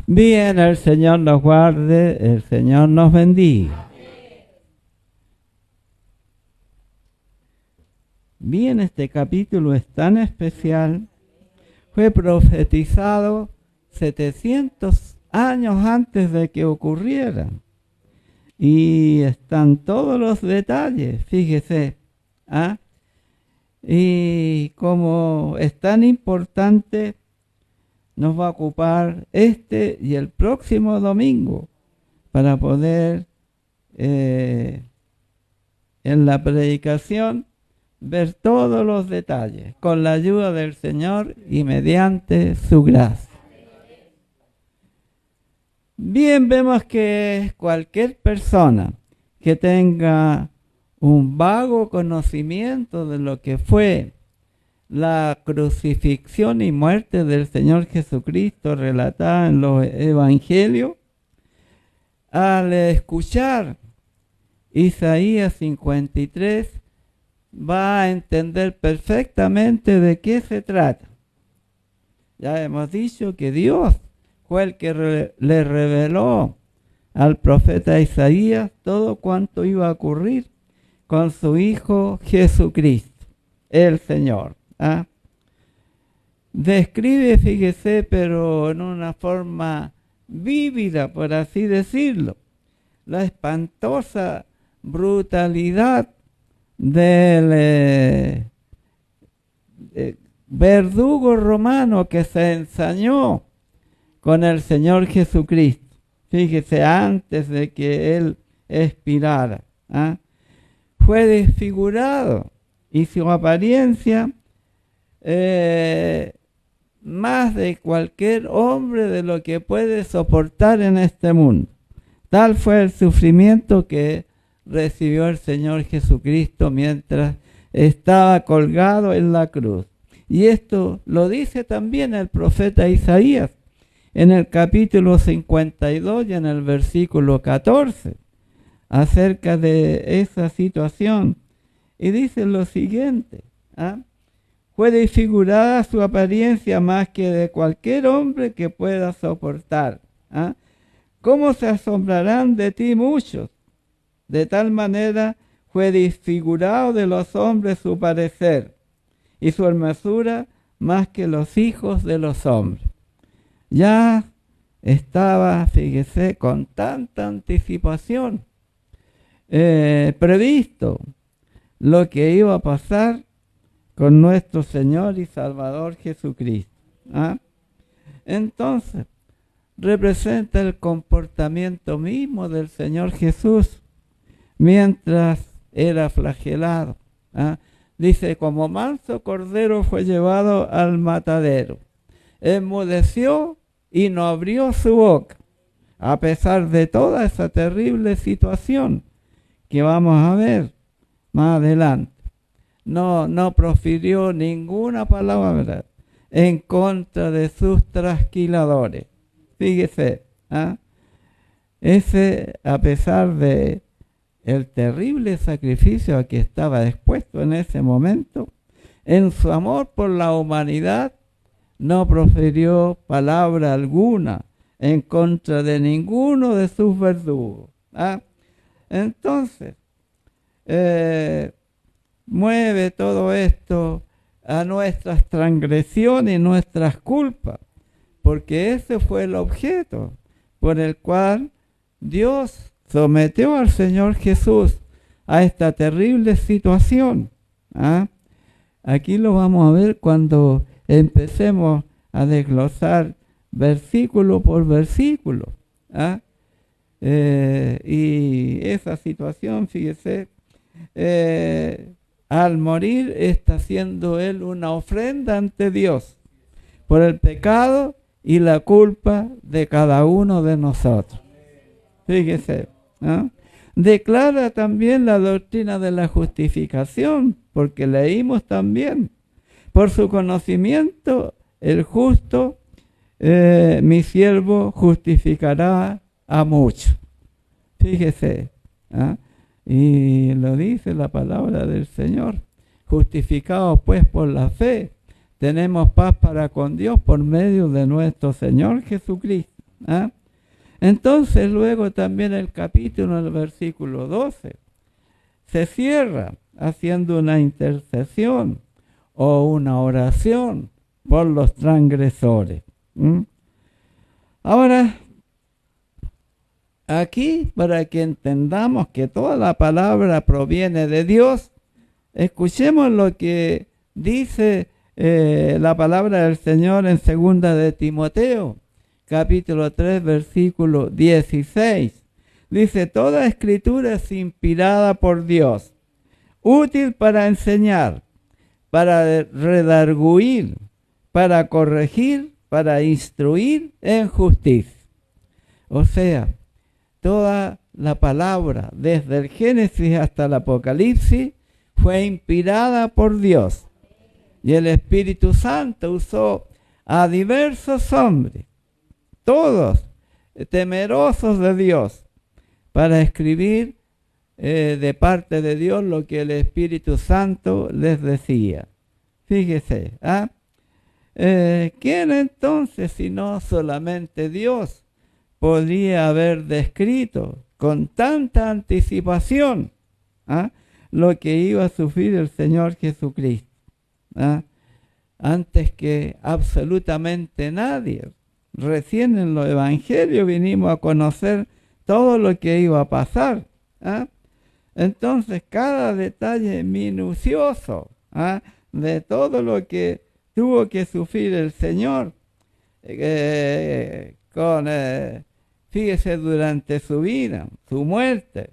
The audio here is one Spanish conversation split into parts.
Bien, el Señor nos guarde, el Señor nos bendiga. Bien, este capítulo es tan especial. Fue profetizado 700 años antes de que ocurriera. Y están todos los detalles, fíjese. Y como es tan importante, nos va a ocupar este y el próximo domingo para poder en la predicación ver todos los detalles con la ayuda del Señor y mediante su gracia. Bien, vemos que cualquier persona que tenga un vago conocimiento de lo que fue la crucifixión y muerte del Señor Jesucristo relatada en los evangelios, al escuchar Isaías 53, va a entender perfectamente de qué se trata. Ya hemos dicho que Dios fue el que le reveló al profeta Isaías todo cuanto iba a ocurrir con su Hijo Jesucristo, el Señor. Describe, fíjese, pero en una forma vívida, por así decirlo, la espantosa brutalidad del verdugo romano que se ensañó con el Señor Jesucristo. Fíjese, antes de que Él expirara, fue desfigurado y su apariencia más de cualquier hombre de lo que puede soportar en este mundo. Tal fue el sufrimiento que recibió el Señor Jesucristo mientras estaba colgado en la cruz. Y esto lo dice también el profeta Isaías en el capítulo 52 y en el versículo 14 acerca de esa situación. Y dice lo siguiente: fue desfigurada su apariencia más que de cualquier hombre que pueda soportar. ¿Cómo se asombrarán de ti muchos? De tal manera fue desfigurado de los hombres su parecer, y su hermosura más que los hijos de los hombres. Ya estaba, fíjese, con tanta anticipación previsto lo que iba a pasar con nuestro Señor y Salvador Jesucristo. Entonces, representa el comportamiento mismo del Señor Jesús mientras era flagelado. Dice, como manso cordero fue llevado al matadero. Enmudeció y no abrió su boca, a pesar de toda esa terrible situación que vamos a ver más adelante. No profirió ninguna palabra en contra de sus trasquiladores. Fíjese, ese, a pesar de el terrible sacrificio a que estaba expuesto en ese momento, en su amor por la humanidad, no profirió palabra alguna en contra de ninguno de sus verdugos. Entonces, mueve todo esto a nuestras transgresiones y nuestras culpas, porque ese fue el objeto por el cual Dios sometió al Señor Jesús a esta terrible situación. Aquí lo vamos a ver cuando empecemos a desglosar versículo por versículo. Y esa situación, fíjese, al morir está haciendo él una ofrenda ante Dios por el pecado y la culpa de cada uno de nosotros. Fíjese, declara también la doctrina de la justificación, porque leímos también, por su conocimiento el justo, mi siervo justificará a muchos. Fíjese, y lo dice la palabra del Señor: justificados pues por la fe, tenemos paz para con Dios por medio de nuestro Señor Jesucristo. ¿ah? Entonces luego también el capítulo, el versículo 12, se cierra haciendo una intercesión o una oración por los transgresores. Ahora, aquí, para que entendamos que toda la palabra proviene de Dios, escuchemos lo que dice la palabra del Señor en 2 de Timoteo, capítulo 3, versículo 16. Dice, toda escritura es inspirada por Dios, útil para enseñar, para redarguir, para corregir, para instruir en justicia. O sea, toda la palabra, desde el Génesis hasta el Apocalipsis, fue inspirada por Dios. Y el Espíritu Santo usó a diversos hombres, todos temerosos de Dios, para escribir de parte de Dios lo que el Espíritu Santo les decía. Fíjese, ¿quién entonces, si no solamente Dios, podría haber descrito con tanta anticipación lo que iba a sufrir el Señor Jesucristo? Antes que absolutamente nadie. Recién en los evangelios vinimos a conocer todo lo que iba a pasar. Entonces, cada detalle minucioso de todo lo que tuvo que sufrir el Señor, fíjese, durante su vida, su muerte,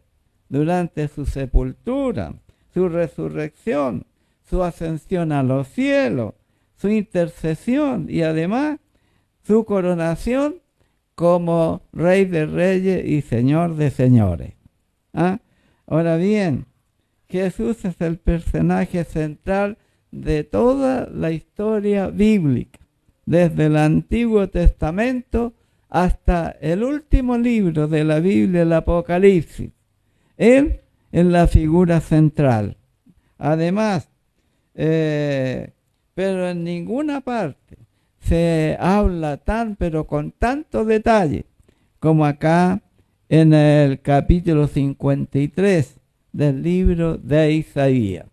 durante su sepultura, su resurrección, su ascensión a los cielos, su intercesión y además su coronación como Rey de Reyes y Señor de Señores. Ahora bien, Jesús es el personaje central de toda la historia bíblica, desde el Antiguo Testamento hasta el último libro de la Biblia, el Apocalipsis. Él es la figura central. Además, pero en ninguna parte se habla pero con tanto detalle como acá en el capítulo 53 del libro de Isaías.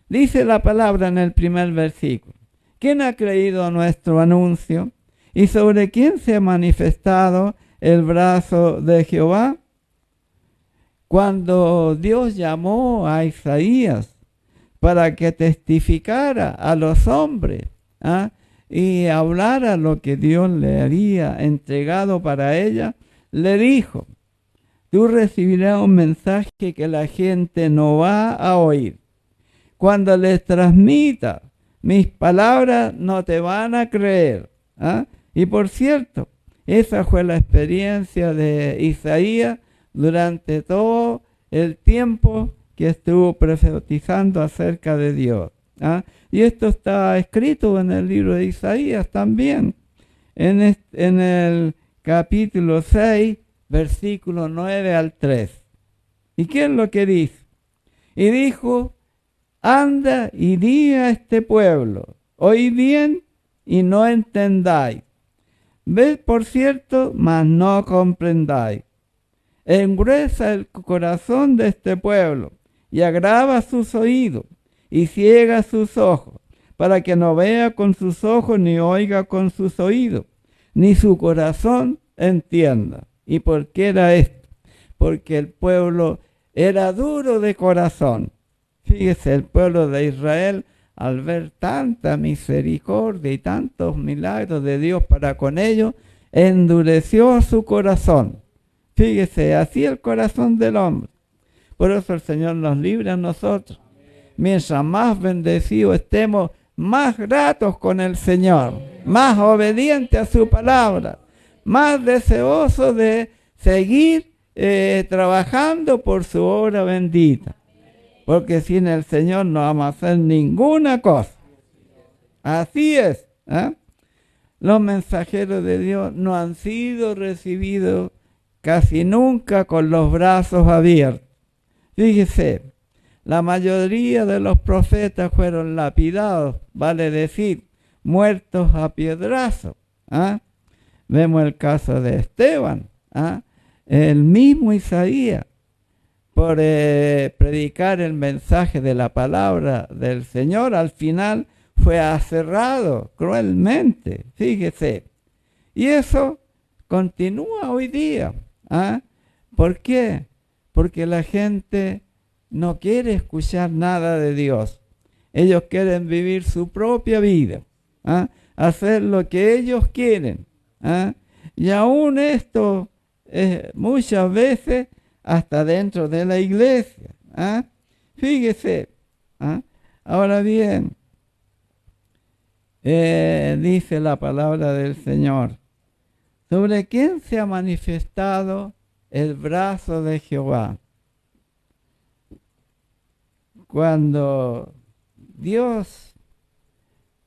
Dice la palabra en el primer versículo: ¿quién ha creído nuestro anuncio? ¿Y sobre quién se ha manifestado el brazo de Jehová? Cuando Dios llamó a Isaías para que testificara a los hombres y hablara lo que Dios le había entregado para ella, le dijo: tú recibirás un mensaje que la gente no va a oír. Cuando les transmita mis palabras, no te van a creer. Y por cierto, esa fue la experiencia de Isaías durante todo el tiempo que estuvo profetizando acerca de Dios. Y esto está escrito en el libro de Isaías también, en el capítulo 6, versículo 9 al 3. ¿Y qué es lo que dice? Y dijo: anda y di a este pueblo, oí bien y no entendáis. Ved por cierto, mas no comprendáis. Engruesa el corazón de este pueblo y agrava sus oídos y ciega sus ojos, para que no vea con sus ojos, ni oiga con sus oídos, ni su corazón entienda. ¿Y por qué era esto? Porque el pueblo era duro de corazón. Fíjese, el pueblo de Israel, al ver tanta misericordia y tantos milagros de Dios para con ellos, endureció su corazón. Fíjese, así el corazón del hombre. Por eso el Señor nos libra a nosotros. Mientras más bendecidos estemos, más gratos con el Señor, más obedientes a su palabra, más deseosos de seguir trabajando por su obra bendita. Porque sin el Señor no vamos a hacer ninguna cosa. Así es. Los mensajeros de Dios no han sido recibidos casi nunca con los brazos abiertos. Fíjese, la mayoría de los profetas fueron lapidados, vale decir, muertos a piedrazos. Vemos el caso de Esteban, el mismo Isaías, por predicar el mensaje de la palabra del Señor, al final fue aserrado cruelmente, fíjese. Y eso continúa hoy día. ¿Por qué? Porque la gente no quiere escuchar nada de Dios. Ellos quieren vivir su propia vida, hacer lo que ellos quieren. Y aún esto muchas veces hasta dentro de la iglesia. Fíjese. Ahora bien, dice la palabra del Señor: ¿sobre quién se ha manifestado el brazo de Jehová? Cuando Dios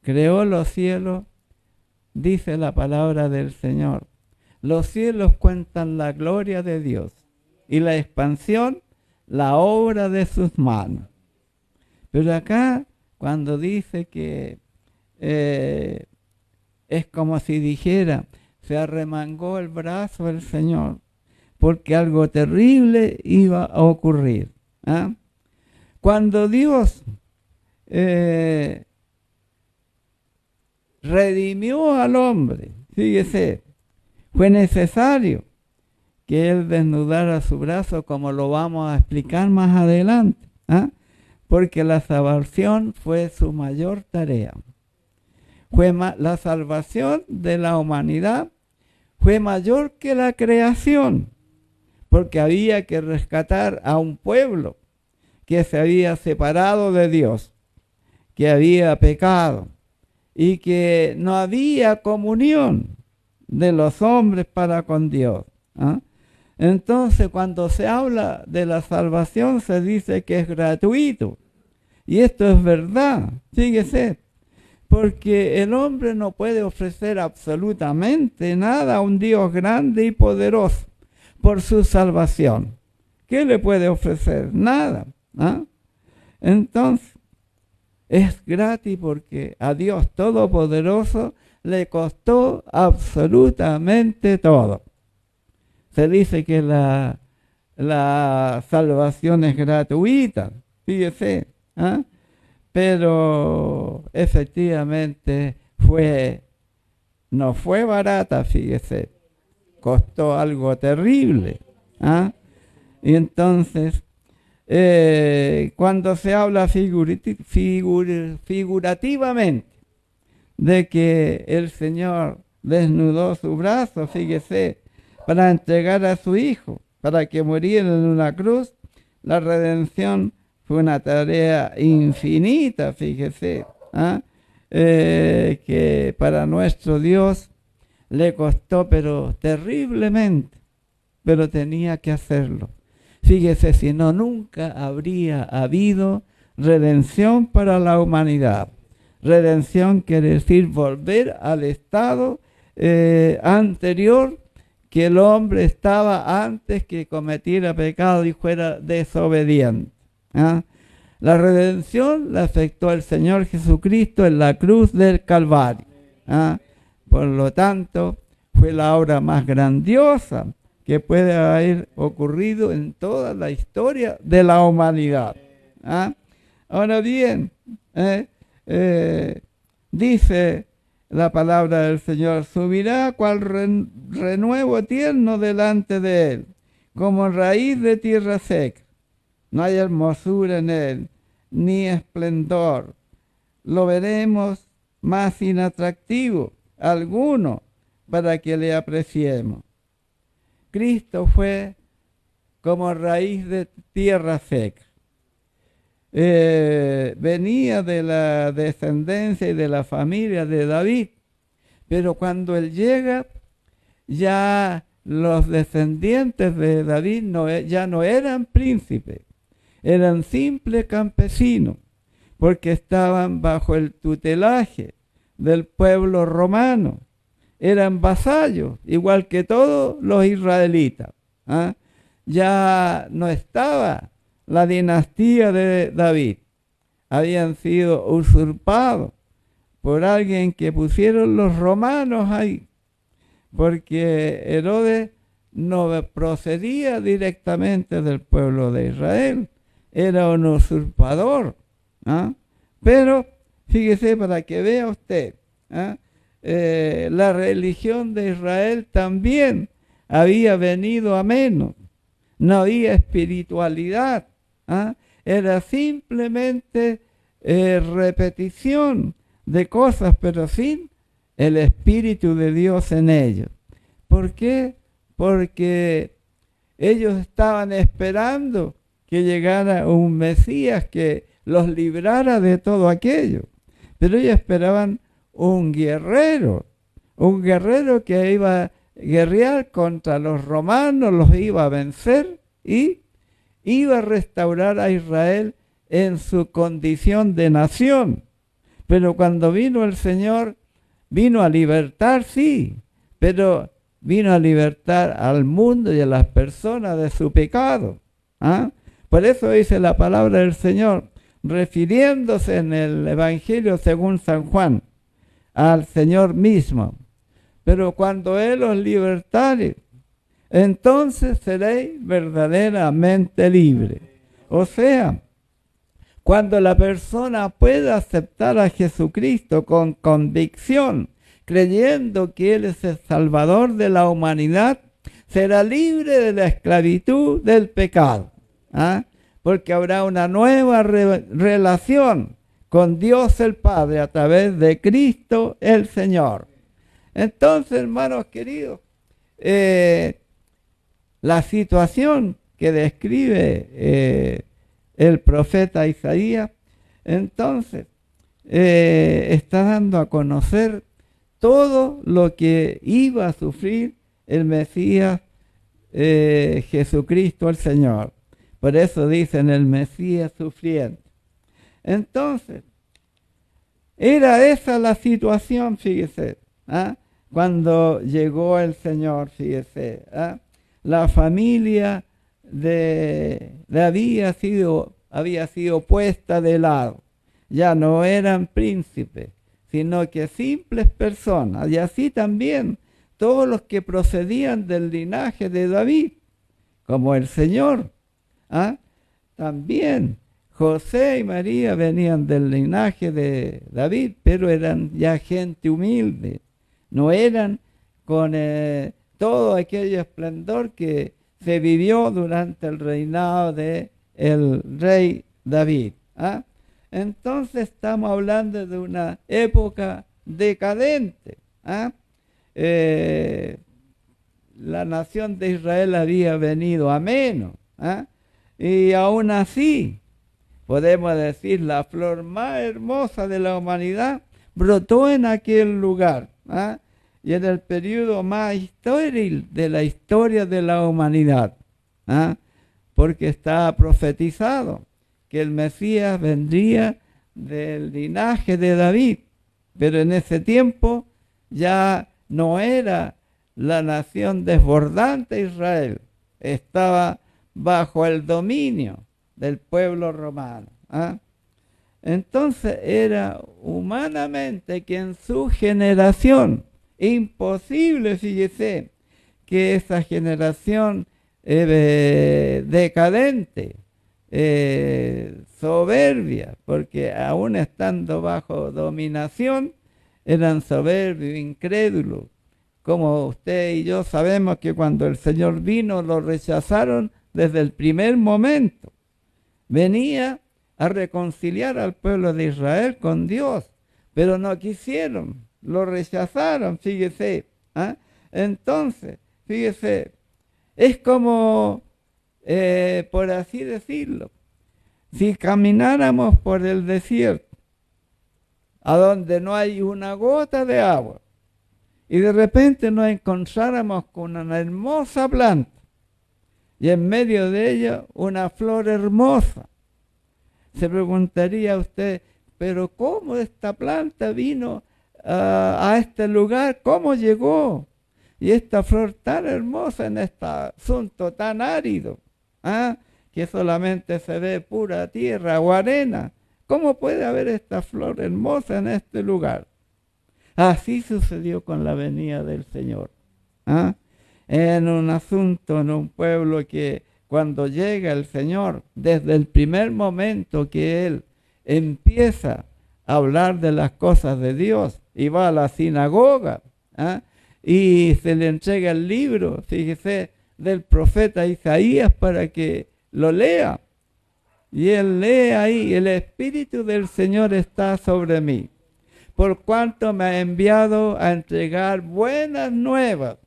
creó los cielos, dice la palabra del Señor, los cielos cuentan la gloria de Dios y la expansión, la obra de sus manos. Pero acá, cuando dice que es como si dijera, se arremangó el brazo del Señor, porque algo terrible iba a ocurrir. Cuando Dios redimió al hombre, fíjese, fue necesario que él desnudara su brazo, como lo vamos a explicar más adelante, porque la salvación fue su mayor tarea. La salvación de la humanidad fue mayor que la creación, porque había que rescatar a un pueblo que se había separado de Dios, que había pecado y que no había comunión de los hombres para con Dios. Entonces, cuando se habla de la salvación, se dice que es gratuito. Y esto es verdad, fíjese, porque el hombre no puede ofrecer absolutamente nada a un Dios grande y poderoso por su salvación. ¿Qué le puede ofrecer? Nada. Entonces, es gratis porque a Dios Todopoderoso le costó absolutamente todo. Se dice que la salvación es gratuita, fíjese, pero efectivamente no fue barata, fíjese, costó algo terrible. Y entonces, cuando se habla figurativamente de que el Señor desnudó su brazo, fíjese, para entregar a su Hijo, para que muriera en una cruz, la redención fue una tarea infinita, fíjese, que para nuestro Dios le costó, pero terriblemente, pero tenía que hacerlo. Fíjese, si no, nunca habría habido redención para la humanidad. Redención quiere decir volver al estado anterior que el hombre estaba antes que cometiera pecado y fuera desobediente. La redención la efectuó el Señor Jesucristo en la cruz del Calvario. Por lo tanto, fue la obra más grandiosa que puede haber ocurrido en toda la historia de la humanidad. Ahora bien, dice la palabra del Señor: subirá cual renuevo tierno delante de él, como raíz de tierra seca. No hay hermosura en él, ni esplendor. Lo veremos más inatractivo alguno para que le apreciemos. Cristo fue como raíz de tierra seca. Venía de la descendencia y de la familia de David, pero cuando él llega, ya los descendientes de David ya no eran príncipes, eran simples campesinos, porque estaban bajo el tutelaje del pueblo romano, eran vasallos, igual que todos los israelitas. Ya no estaba la dinastía de David, habían sido usurpados por alguien que pusieron los romanos ahí. porque Herodes no procedía directamente del pueblo de Israel, era un usurpador. ¿Ah? Pero fíjese para que vea usted, ¿ah? La religión de Israel también había venido a menos, no había espiritualidad, ¿ah? Era simplemente repetición de cosas, pero sin el Espíritu de Dios en ellos. ¿Por qué? Porque ellos estaban esperando que llegara un Mesías que los librara de todo aquello. Pero ellos esperaban un guerrero que iba a guerrear contra los romanos, los iba a vencer y iba a restaurar a Israel en su condición de nación. Pero cuando vino el Señor, vino a libertar, sí, pero vino a libertar al mundo y a las personas de su pecado. ¿Ah? Por eso dice la palabra del Señor, refiriéndose en el Evangelio según San Juan, al Señor mismo. Pero cuando Él os libertare, entonces seréis verdaderamente libres. O sea, cuando la persona pueda aceptar a Jesucristo con convicción, creyendo que Él es el Salvador de la humanidad, será libre de la esclavitud del pecado. ¿Ah? Porque habrá una nueva relación con Dios el Padre a través de Cristo el Señor. Entonces, hermanos queridos, la situación que describe el profeta Isaías, entonces, está dando a conocer todo lo que iba a sufrir el Mesías Jesucristo el Señor. Por eso dicen el Mesías sufriente. Entonces, era esa la situación, fíjese, ¿ah? Cuando llegó el Señor, fíjese, ¿ah? La familia había sido puesta de lado. Ya no eran príncipes, sino que simples personas. Y así también todos los que procedían del linaje de David, como el Señor. ¿Ah? También José y María venían del linaje de David, pero eran ya gente humilde, no eran con todo aquel esplendor que se vivió durante el reinado de el rey David. ¿Ah? Entonces estamos hablando de una época decadente. ¿Ah? La nación de Israel había venido a menos. ¿Ah? Y aún así, podemos decir, la flor más hermosa de la humanidad brotó en aquel lugar. ¿Ah? Y en el periodo más estéril de la historia de la humanidad. ¿Ah? Porque está profetizado que el Mesías vendría del linaje de David. Pero en ese tiempo ya no era la nación desbordante Israel. Estaba bajo el dominio del pueblo romano. ¿Ah? Entonces era humanamente que en su generación, imposible, fíjese, que esa generación decadente, soberbia, porque aún estando bajo dominación, eran soberbios, incrédulos. Como usted y yo sabemos que cuando el Señor vino, lo rechazaron desde el primer momento. Venía a reconciliar al pueblo de Israel con Dios, pero no quisieron, lo rechazaron, fíjese. ¿Ah? Entonces, fíjese, es como, por así decirlo, si camináramos por el desierto, a donde no hay una gota de agua, y de repente nos encontráramos con una hermosa planta, y en medio de ella una flor hermosa. Se preguntaría usted, pero ¿cómo esta planta vino a este lugar? ¿Cómo llegó? Y esta flor tan hermosa en este asunto tan árido, ¿ah? Que solamente se ve pura tierra o arena. ¿Cómo puede haber esta flor hermosa en este lugar? Así sucedió con la venida del Señor. ¿ah? En un asunto, en un pueblo que cuando llega el Señor, desde el primer momento que Él empieza a hablar de las cosas de Dios y va a la sinagoga, ¿ah? Y se le entrega el libro, fíjese, del profeta Isaías para que lo lea. Y él lee ahí: el Espíritu del Señor está sobre mí, por cuanto me ha enviado a entregar buenas nuevas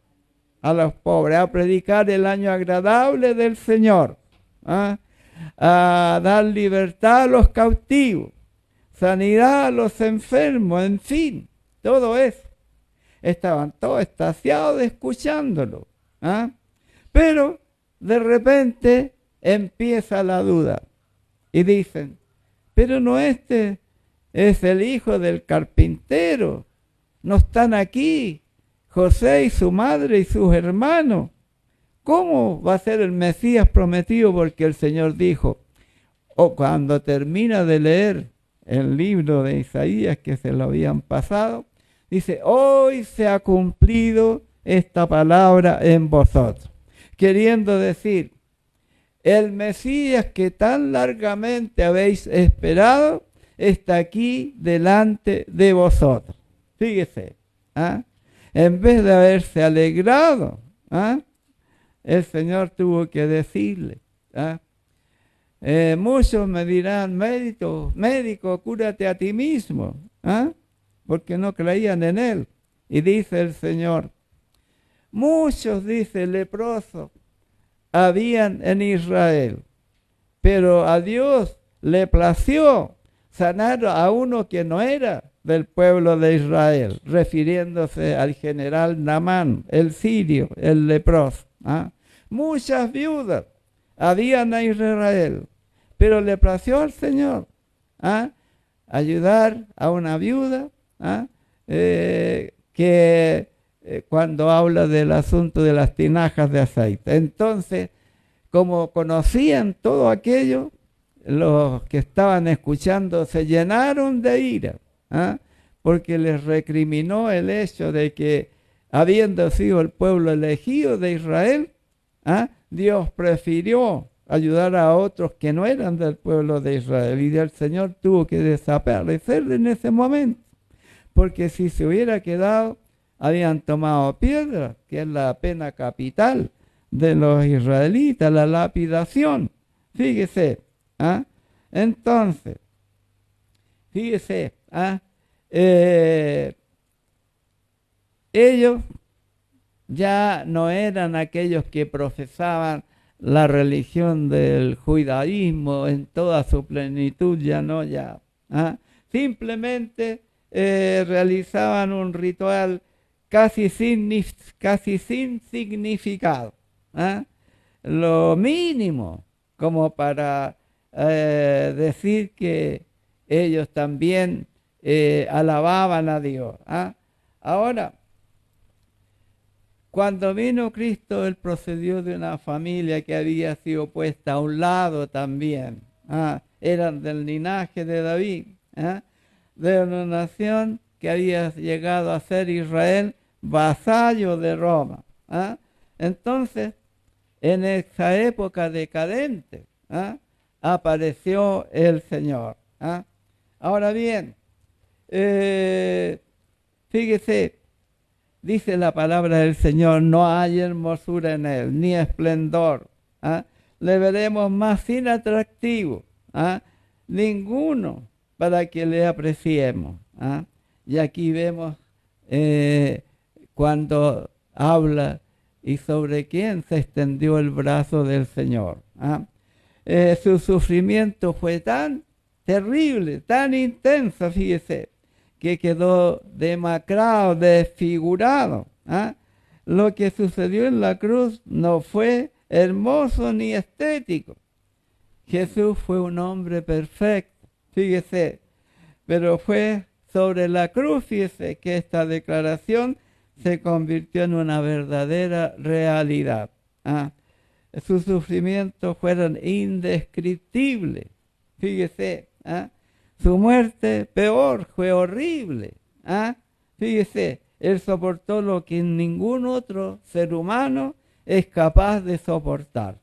a los pobres, a predicar el año agradable del Señor, ¿ah? A dar libertad a los cautivos, sanidad a los enfermos, en fin, todo eso. Estaban todos extasiados escuchándolo, ¿ah? Pero de repente empieza la duda y dicen: pero no, este es el hijo del carpintero, no están aquí José y su madre y sus hermanos. ¿Cómo va a ser el Mesías prometido? Porque el Señor dijo, o cuando termina de leer el libro de Isaías que se lo habían pasado, dice: hoy se ha cumplido esta palabra en vosotros. Queriendo decir, el Mesías que tan largamente habéis esperado está aquí delante de vosotros. Fíjese, ¿ah? En vez de haberse alegrado, ¿ah? El Señor tuvo que decirle, ¿ah? Muchos me dirán: médico, cúrate a ti mismo, ¿ah? Porque no creían en Él. Y dice el Señor: muchos, dice, leprosos habían en Israel, pero a Dios le plació sanar a uno que no era del pueblo de Israel, refiriéndose al general Naamán, el sirio, el leproso, ¿ah? Muchas viudas habían en Israel, pero le plació al Señor, ¿ah? Ayudar a una viuda, ¿ah? Cuando habla del asunto de las tinajas de aceite. Entonces, como conocían todo aquello, los que estaban escuchando se llenaron de ira, ¿ah? Porque les recriminó el hecho de que, habiendo sido el pueblo elegido de Israel, ¿ah? Dios prefirió ayudar a otros que no eran del pueblo de Israel, y el Señor tuvo que desaparecer en ese momento, porque si se hubiera quedado, habían tomado piedra, que es la pena capital de los israelitas, la lapidación. Fíjese, ¿ah? Entonces, fíjese, ¿ah? Ellos ya no eran aquellos que profesaban la religión del judaísmo en toda su plenitud, ya no, ya. ¿Ah? Simplemente realizaban un ritual casi sin significado, ¿ah? Lo mínimo como para decir que ellos también alababan a Dios, ¿ah? Ahora, cuando vino Cristo, Él procedió de una familia que había sido puesta a un lado también, ¿ah? Eran del linaje de David, ¿ah? De una nación que había llegado a ser Israel vasallo de Roma, ¿ah? Entonces, en esa época decadente, ¿ah? Apareció el Señor, ¿ah? Ahora bien, fíjese, dice la palabra del Señor: no hay hermosura en Él, ni esplendor, ¿ah? Le veremos más inatractivo, ¿ah? Ninguno para que le apreciemos, ¿ah? Y aquí vemos cuando habla y sobre quién se extendió el brazo del Señor, ¿ah? Su sufrimiento fue tan terrible, tan intenso, fíjese, que quedó demacrado, desfigurado, ¿ah? Lo que sucedió en la cruz no fue hermoso ni estético. Jesús fue un hombre perfecto, fíjese, pero fue sobre la cruz, fíjese, que esta declaración se convirtió en una verdadera realidad, ¿ah? Sus sufrimientos fueron indescriptibles, fíjese, ¿ah? Su muerte, peor, fue horrible, ¿ah? Fíjese, Él soportó lo que ningún otro ser humano es capaz de soportar.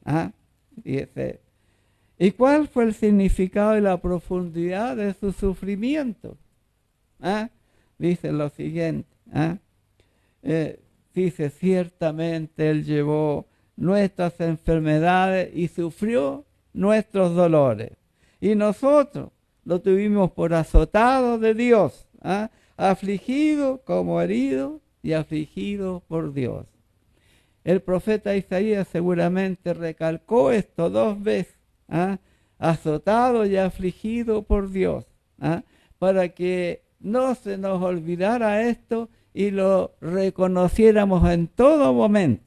¿Ah? ¿Y cuál fue el significado y la profundidad de su sufrimiento? ¿Ah? Dice lo siguiente. ¿Ah? Dice, ciertamente Él llevó nuestras enfermedades y sufrió nuestros dolores. Y nosotros lo tuvimos por azotado de Dios, ¿ah? Afligido como herido y afligido por Dios. El profeta Isaías seguramente recalcó esto 2 veces, ¿ah? Azotado y afligido por Dios, ¿ah? Para que no se nos olvidara esto y lo reconociéramos en todo momento,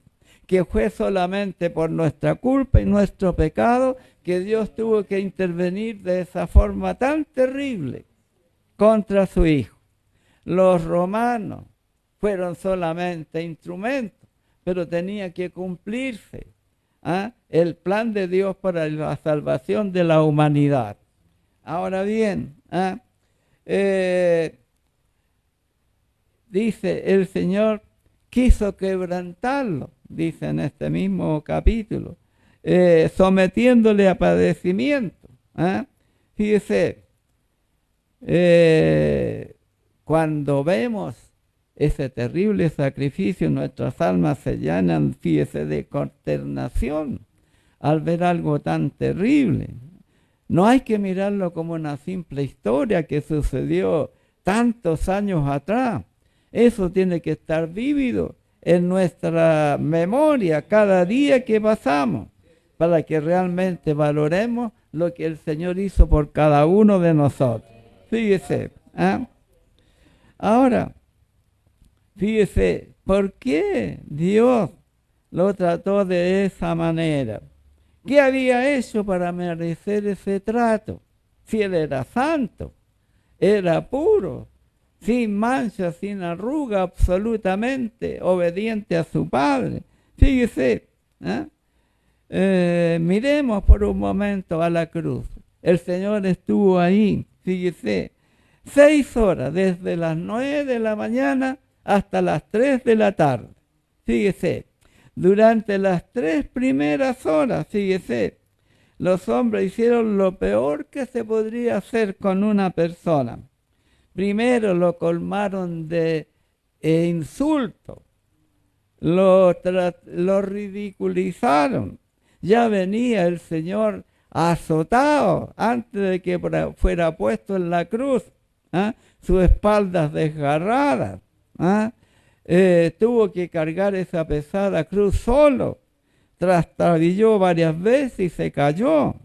que fue solamente por nuestra culpa y nuestro pecado que Dios tuvo que intervenir de esa forma tan terrible contra su Hijo. Los romanos fueron solamente instrumentos, pero tenía que cumplirse, ¿ah? El plan de Dios para la salvación de la humanidad. Ahora bien, ¿ah? Dice, el Señor quiso quebrantarlo, dice en este mismo capítulo, sometiéndole a padecimiento. ¿Ah? Fíjese, cuando vemos ese terrible sacrificio, nuestras almas se llenan, fíjese, de consternación al ver algo tan terrible. No hay que mirarlo como una simple historia que sucedió tantos años atrás. Eso tiene que estar vívido en nuestra memoria cada día que pasamos, para que realmente valoremos lo que el Señor hizo por cada uno de nosotros. Fíjese, ¿ah? Ahora, fíjese, ¿por qué Dios lo trató de esa manera? ¿Qué había hecho para merecer ese trato? Si Él era santo, era puro, sin mancha, sin arruga, absolutamente obediente a su Padre. Fíjese, miremos por un momento a la cruz. El Señor estuvo ahí, fíjese, 6 horas, desde las 9 de la mañana hasta las 3 de la tarde. Fíjese, durante las 3 primeras horas, fíjese, los hombres hicieron lo peor que se podría hacer con una persona. Primero lo colmaron de insultos, lo ridiculizaron. Ya venía el Señor azotado antes de que fuera puesto en la cruz, ¿ah? Sus espaldas desgarradas, ¿ah? Tuvo que cargar esa pesada cruz solo, trastabilló varias veces y se cayó.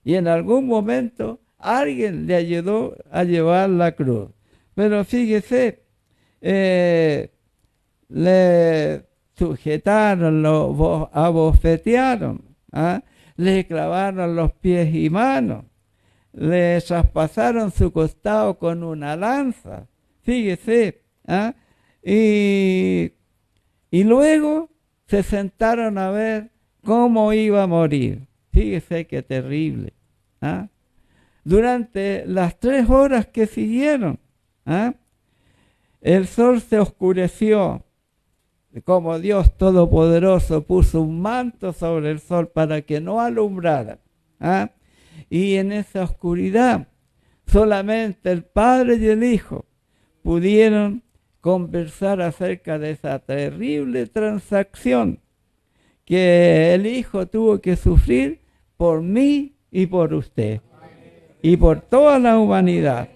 Y en algún momento alguien le ayudó a llevar la cruz. Pero fíjese, le sujetaron, lo abofetearon, ¿ah? Le clavaron los pies y manos, le traspasaron su costado con una lanza. Fíjese, ¿ah? Y luego se sentaron a ver cómo iba a morir. Fíjese qué terrible, ¿ah? Durante las 3 horas que siguieron, ¿ah? El sol se oscureció, como Dios Todopoderoso puso un manto sobre el sol para que no alumbrara, ¿ah? Y en esa oscuridad solamente el Padre y el Hijo pudieron conversar acerca de esa terrible transacción que el Hijo tuvo que sufrir por mí y por usted y por toda la humanidad.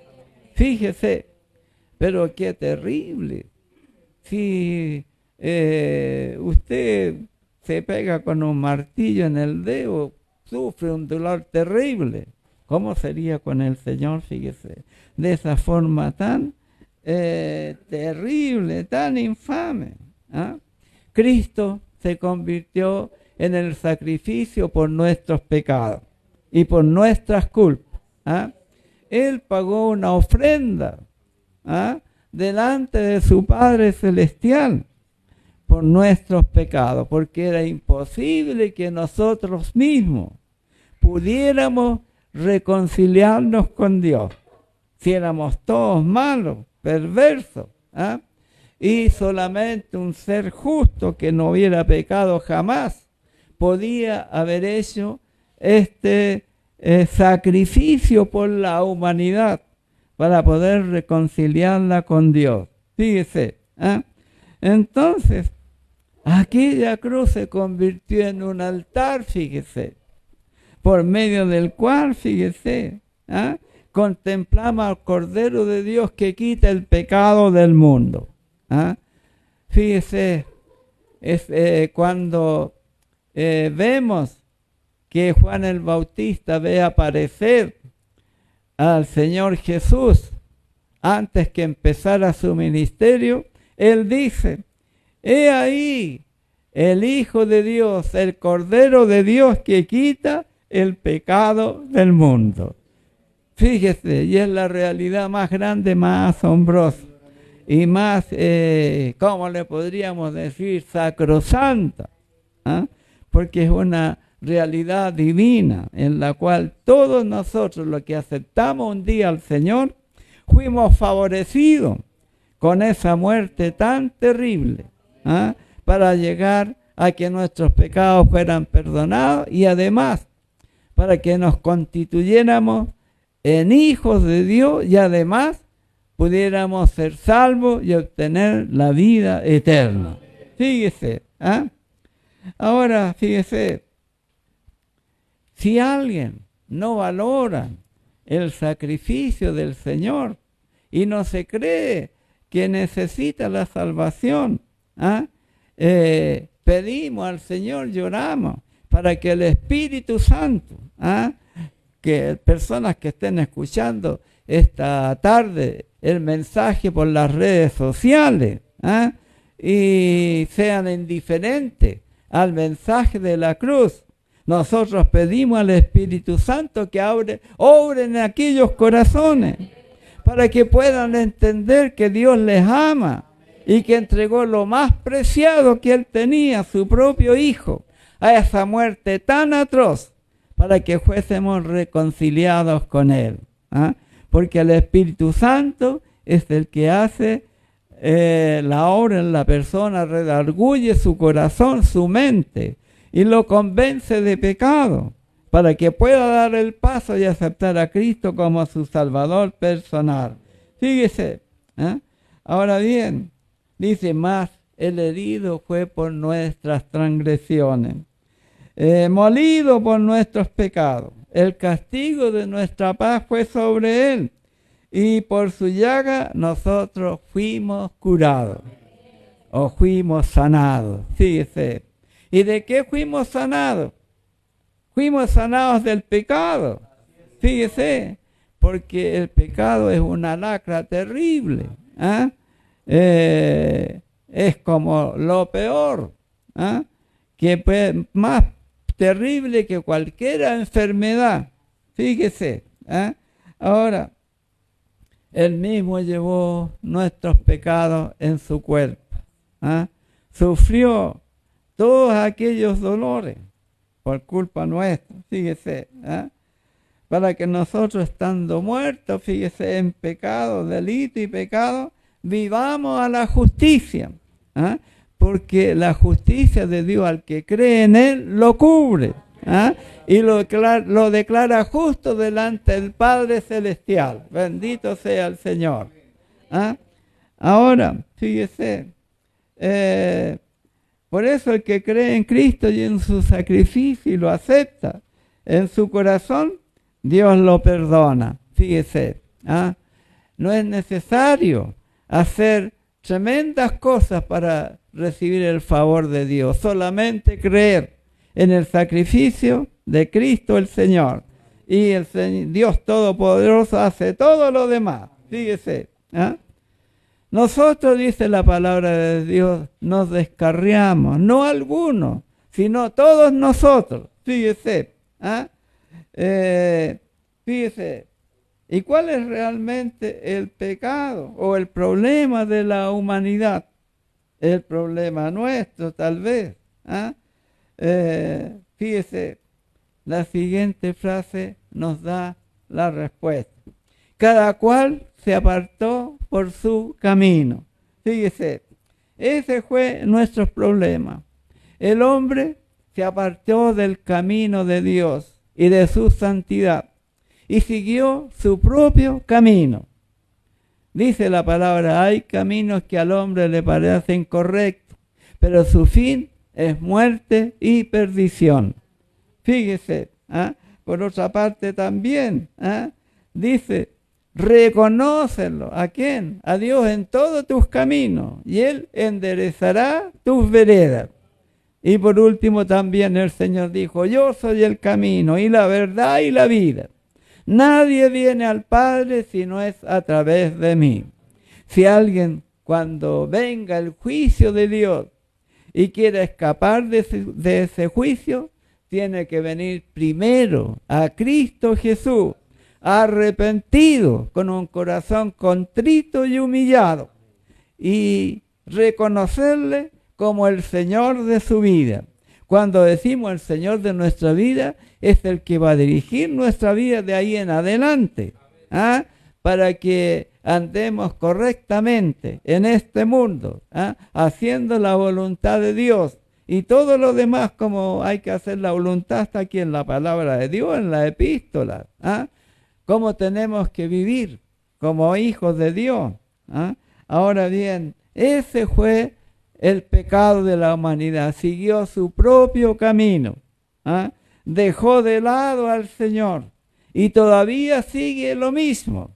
Fíjese, pero qué terrible. Si usted se pega con un martillo en el dedo, sufre un dolor terrible. ¿Cómo sería con el Señor? Fíjese, de esa forma tan terrible, tan infame, ¿ah? Cristo se convirtió en el sacrificio por nuestros pecados y por nuestras culpas, ¿ah? Él pagó una ofrenda, ¿ah? Delante de su Padre Celestial por nuestros pecados, porque era imposible que nosotros mismos pudiéramos reconciliarnos con Dios si éramos todos malos, perversos, ¿ah? y solamente un ser justo que no hubiera pecado jamás podía haber hecho este sacrificio por la humanidad para poder reconciliarla con Dios. Fíjese, ¿eh? Entonces, aquella cruz se convirtió en un altar, fíjese, por medio del cual, fíjese, ¿eh? Contemplamos al Cordero de Dios que quita el pecado del mundo. ¿Eh? Fíjese, cuando vemos que Juan el Bautista ve aparecer al Señor Jesús antes que empezara su ministerio, él dice: he ahí el Hijo de Dios, el Cordero de Dios que quita el pecado del mundo. Fíjese, y es la realidad más grande, más asombrosa y más, ¿cómo le podríamos decir? Sacrosanta, ¿eh? Porque es una realidad divina en la cual todos nosotros, los que aceptamos un día al Señor, fuimos favorecidos con esa muerte tan terrible, ¿eh? Para llegar a que nuestros pecados fueran perdonados y además para que nos constituyéramos en hijos de Dios y además pudiéramos ser salvos y obtener la vida eterna. Fíjese, ¿eh? Ahora, fíjese, si alguien no valora el sacrificio del Señor y no se cree que necesita la salvación, ¿eh? Pedimos al Señor, lloramos para que el Espíritu Santo, ¿eh? Que personas que estén escuchando esta tarde el mensaje por las redes sociales, ¿eh? Y sean indiferentes al mensaje de la cruz, nosotros pedimos al Espíritu Santo que obre en aquellos corazones para que puedan entender que Dios les ama y que entregó lo más preciado que Él tenía, su propio Hijo, a esa muerte tan atroz para que fuésemos reconciliados con Él, ¿eh? Porque el Espíritu Santo es el que hace la obra en la persona, redarguye su corazón, su mente, y lo convence de pecado, para que pueda dar el paso y aceptar a Cristo como su Salvador personal. Fíjese, ¿eh? Ahora bien, dice: más el herido fue por nuestras transgresiones, molido por nuestros pecados. El castigo de nuestra paz fue sobre él, y por su llaga nosotros fuimos curados, o fuimos sanados. Fíjese. ¿Y de qué fuimos sanados? Fuimos sanados del pecado. Fíjese, porque el pecado es una lacra terrible, ¿eh? Es como lo peor, ¿eh? Que pues, más terrible que cualquier enfermedad. Fíjese, ¿eh? Ahora, Él mismo llevó nuestros pecados en su cuerpo, ¿eh? Sufrió todos aquellos dolores por culpa nuestra, fíjese, ¿eh? Para que nosotros, estando muertos, fíjese, en pecado, delito y pecado, vivamos a la justicia, ¿eh? Porque la justicia de Dios al que cree en Él lo cubre, ¿eh? Y lo declara justo delante del Padre Celestial. Bendito sea el Señor, ¿eh? Ahora, fíjese, por eso el que cree en Cristo y en su sacrificio y lo acepta en su corazón, Dios lo perdona. Fíjese, ¿eh? No es necesario hacer tremendas cosas para recibir el favor de Dios, solamente creer en el sacrificio de Cristo el Señor, y el Dios Todopoderoso hace todo lo demás. Fíjese, ¿eh? Nosotros, dice la palabra de Dios, nos descarriamos, no algunos, sino todos nosotros. Fíjese, ¿eh? Fíjese, ¿y cuál es realmente el pecado o el problema de la humanidad? El problema nuestro, tal vez, ¿eh? Fíjese, la siguiente frase nos da la respuesta. Cada cual se apartó por su camino. Fíjese, Ese fue nuestro problema. El hombre se apartó del camino de Dios y de su santidad y siguió su propio camino. Dice la palabra, hay caminos que al hombre le parecen correctos, pero su fin es muerte y perdición. Fíjese, por otra parte también, dice, reconócelo. ¿A quién? A Dios en todos tus caminos, y Él enderezará tus veredas. Y por último también el Señor dijo, yo soy el camino y la verdad y la vida. Nadie viene al Padre si no es a través de mí. Si alguien, cuando venga el juicio de Dios y quiere escapar de ese juicio, tiene que venir primero a Cristo Jesús, arrepentido, con un corazón contrito y humillado, y reconocerle como el Señor de su vida. Cuando decimos el Señor de nuestra vida, es el que va a dirigir nuestra vida de ahí en adelante, para que andemos correctamente en este mundo, haciendo la voluntad de Dios. Y todo lo demás, como hay que hacer la voluntad, está aquí en la palabra de Dios, en la epístola. Cómo tenemos que vivir como hijos de Dios. Ahora bien, ese fue el pecado de la humanidad. Siguió su propio camino. Dejó de lado al Señor. Y todavía sigue lo mismo.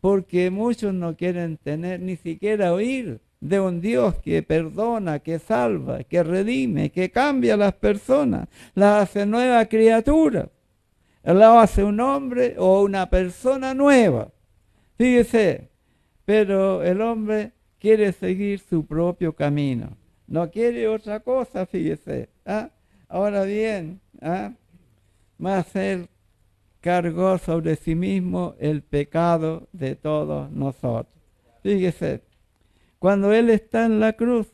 Porque muchos no quieren tener ni siquiera oír de un Dios que perdona, que salva, que redime, que cambia a las personas, las hace nueva criatura, las hace un hombre o una persona nueva. Fíjese, pero el hombre quiere seguir su propio camino, no quiere otra cosa, fíjese. Ahora bien, más él cargó sobre sí mismo el pecado de todos nosotros. Fíjese, cuando Él está en la cruz,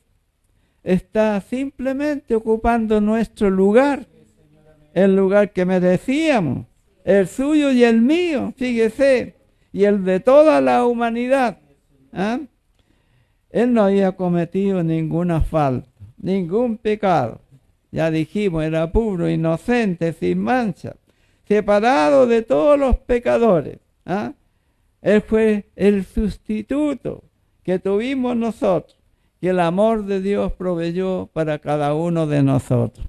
está simplemente ocupando nuestro lugar, el lugar que merecíamos, el suyo y el mío, fíjese, y el de toda la humanidad. Él no había cometido ninguna falta, ningún pecado. Ya dijimos, era puro, inocente, sin mancha, separado de todos los pecadores. Él fue el sustituto que tuvimos nosotros, que el amor de Dios proveyó para cada uno de nosotros.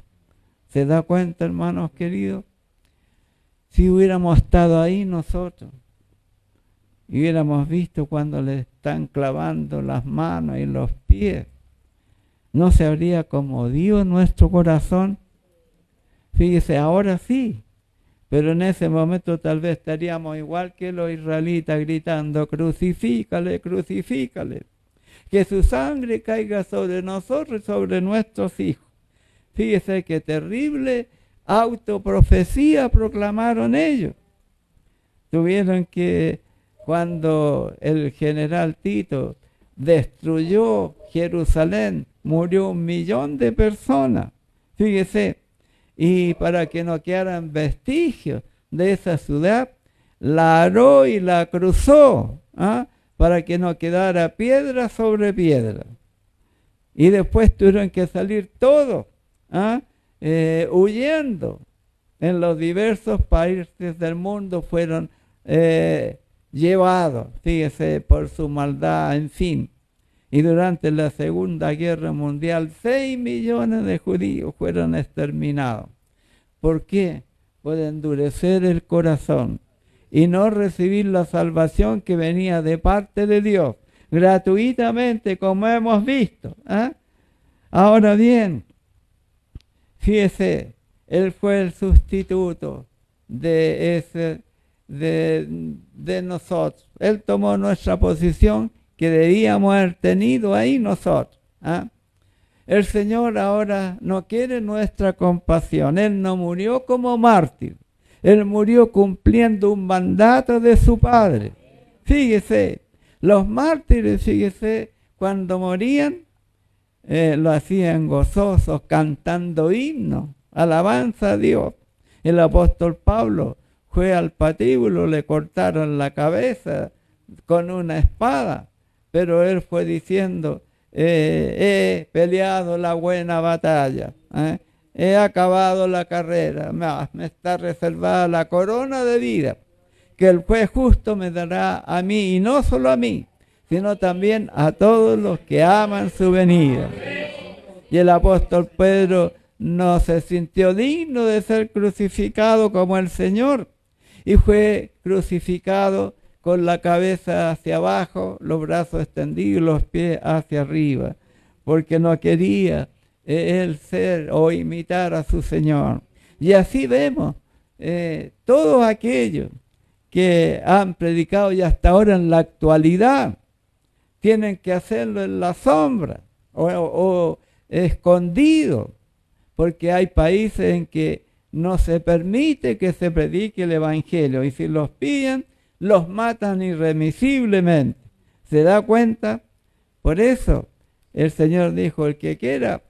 ¿Se da cuenta, hermanos queridos? Si hubiéramos estado ahí nosotros, y hubiéramos visto cuando le están clavando las manos y los pies, ¿no se habría conmovido nuestro corazón? Fíjese, ahora sí, pero en ese momento tal vez estaríamos igual que los israelitas gritando, crucifícale, crucifícale, que su sangre caiga sobre nosotros y sobre nuestros hijos. Fíjese qué terrible autoprofecía proclamaron ellos. Tuvieron que, cuando el general Tito destruyó Jerusalén, murió 1 millón de personas. Fíjese, y para que no quedaran vestigios de esa ciudad, la aró y la cruzó, para que no quedara piedra sobre piedra. Y después tuvieron que salir todos, huyendo. En los diversos países del mundo fueron llevados, fíjese, por su maldad, en fin. Y durante la Segunda Guerra Mundial, 6 millones de judíos fueron exterminados. ¿Por qué? Por endurecer el corazón y no recibir la salvación que venía de parte de Dios, gratuitamente, como hemos visto. Ahora bien, fíjese, Él fue el sustituto de nosotros. Él tomó nuestra posición que debíamos haber tenido ahí nosotros. El Señor ahora no quiere nuestra compasión. Él no murió como mártir. Él murió cumpliendo un mandato de su Padre. Fíjese, los mártires, fíjese, cuando morían, lo hacían gozosos, cantando himnos, alabanza a Dios. El apóstol Pablo fue al patíbulo, le cortaron la cabeza con una espada, pero él fue diciendo he peleado la buena batalla, he acabado la carrera, me está reservada la corona de vida, que el juez justo me dará a mí, y no solo a mí, sino también a todos los que aman su venida. Y el apóstol Pedro no se sintió digno de ser crucificado como el Señor, y fue crucificado con la cabeza hacia abajo, los brazos extendidos, los pies hacia arriba, porque no quería él ser o imitar a su Señor. Y así vemos todos aquellos que han predicado y hasta ahora en la actualidad tienen que hacerlo en la sombra o escondido, porque hay países en que no se permite que se predique el Evangelio, y si los pillan, los matan irremisiblemente. ¿Se da cuenta? Por eso el Señor dijo: el que quiera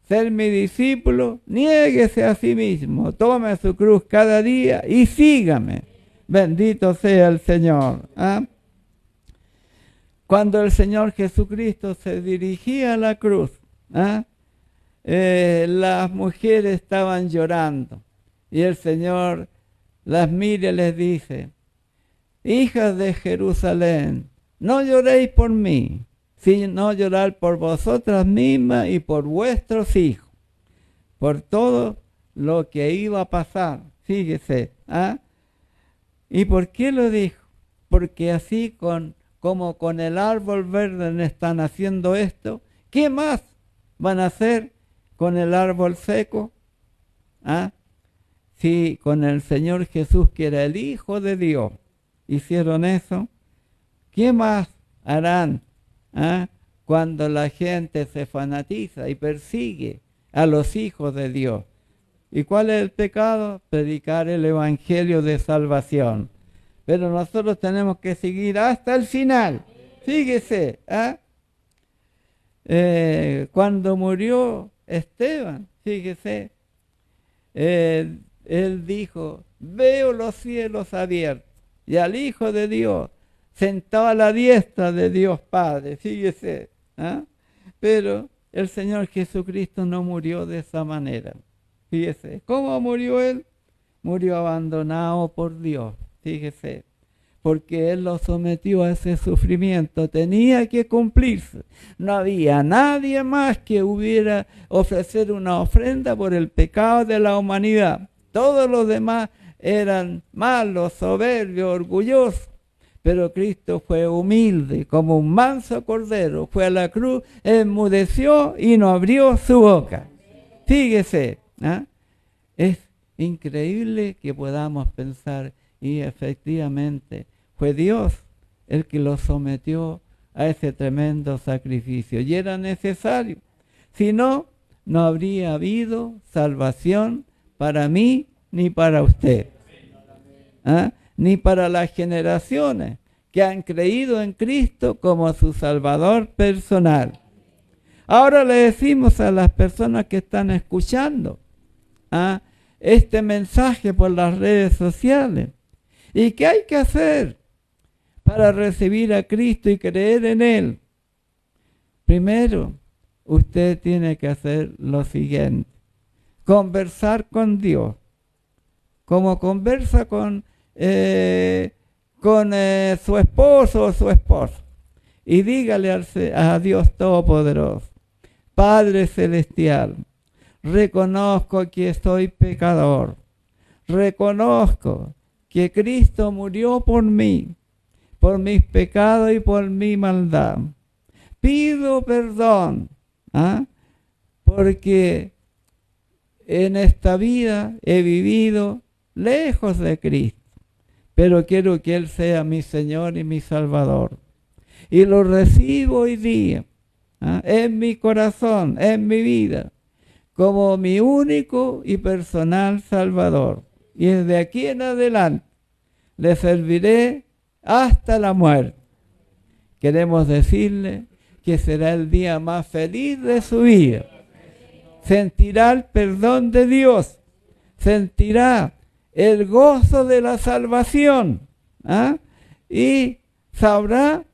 ser mi discípulo, niéguese a sí mismo, tome su cruz cada día y sígame. Bendito sea el Señor. Cuando el Señor Jesucristo se dirigía a la cruz, las mujeres estaban llorando, y el Señor las mira y les dice: hijas de Jerusalén, no lloréis por mí, sino llorar por vosotras mismas y por vuestros hijos, por todo lo que iba a pasar. Fíjese, ¿y por qué lo dijo? Porque así como con el árbol verde están haciendo esto, ¿qué más van a hacer con el árbol seco? Si con el Señor Jesús, que era el Hijo de Dios, hicieron eso, ¿qué más harán cuando la gente se fanatiza y persigue a los hijos de Dios? ¿Y cuál es el pecado? Predicar el Evangelio de salvación. Pero nosotros tenemos que seguir hasta el final. Fíjese, cuando murió Esteban, fíjese, él dijo: veo los cielos abiertos y al Hijo de Dios sentado a la diestra de Dios Padre. Fíjese, pero el Señor Jesucristo no murió de esa manera. Fíjese, ¿cómo murió Él? Murió abandonado por Dios. Fíjese, porque Él lo sometió a ese sufrimiento, tenía que cumplirse. No había nadie más que hubiera ofrecer una ofrenda por el pecado de la humanidad. Todos los demás eran malos, soberbios, orgullosos, pero Cristo fue humilde, como un manso cordero, fue a la cruz, enmudeció y no abrió su boca. Fíjese, es increíble que podamos pensar, y efectivamente fue Dios el que lo sometió a ese tremendo sacrificio, y era necesario. Si no, no habría habido salvación para mí ni para usted, ni para las generaciones que han creído en Cristo como su Salvador personal. Ahora le decimos a las personas que están escuchando este mensaje por las redes sociales: ¿y qué hay que hacer para recibir a Cristo y creer en Él? Primero, usted tiene que hacer lo siguiente: conversar con Dios, como conversa con su esposo o su esposa, y dígale a Dios Todopoderoso: Padre Celestial, reconozco que soy pecador, reconozco que Cristo murió por mí, por mis pecados y por mi maldad. Pido perdón, porque en esta vida he vivido lejos de Cristo, pero quiero que Él sea mi Señor y mi Salvador. Y lo recibo hoy día, en mi corazón, en mi vida, como mi único y personal Salvador. Y desde aquí en adelante le serviré hasta la muerte. Queremos decirle que será el día más feliz de su vida. Sentirá el perdón de Dios, sentirá el gozo de la salvación, y sabrá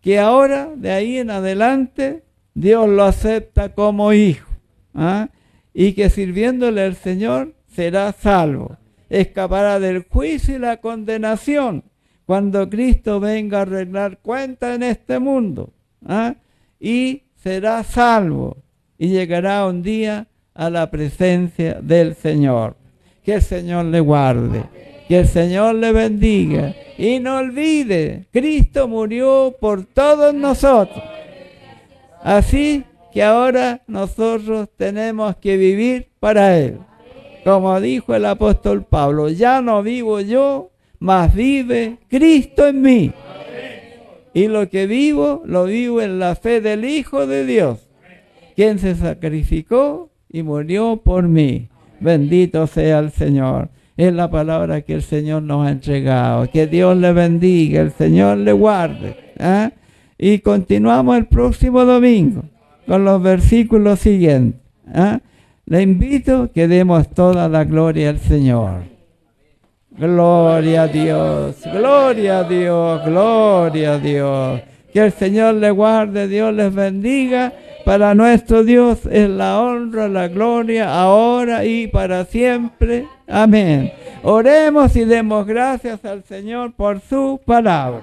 que ahora, de ahí en adelante, Dios lo acepta como hijo, ¿ah? Y que sirviéndole al Señor será salvo, escapará del juicio y la condenación cuando Cristo venga a arreglar cuentas en este mundo, ¿ah? Y será salvo y llegará un día a la presencia del Señor. Que el Señor le guarde, que el Señor le bendiga y no olvide, Cristo murió por todos nosotros. Así que ahora nosotros tenemos que vivir para Él. Como dijo el apóstol Pablo, ya no vivo yo, mas vive Cristo en mí. Y lo que vivo, lo vivo en la fe del Hijo de Dios, quien se sacrificó y murió por mí. Bendito sea el Señor. Es la palabra que el Señor nos ha entregado. Que Dios le bendiga, el Señor le guarde. ¿Ah? Y continuamos el próximo domingo con los versículos siguientes. ¿Ah? Le invito a que demos toda la gloria al Señor. Gloria a Dios, gloria a Dios, gloria a Dios. Que el Señor le guarde, Dios les bendiga. Para nuestro Dios es la honra, la gloria, ahora y para siempre. Amén. Oremos y demos gracias al Señor por su palabra.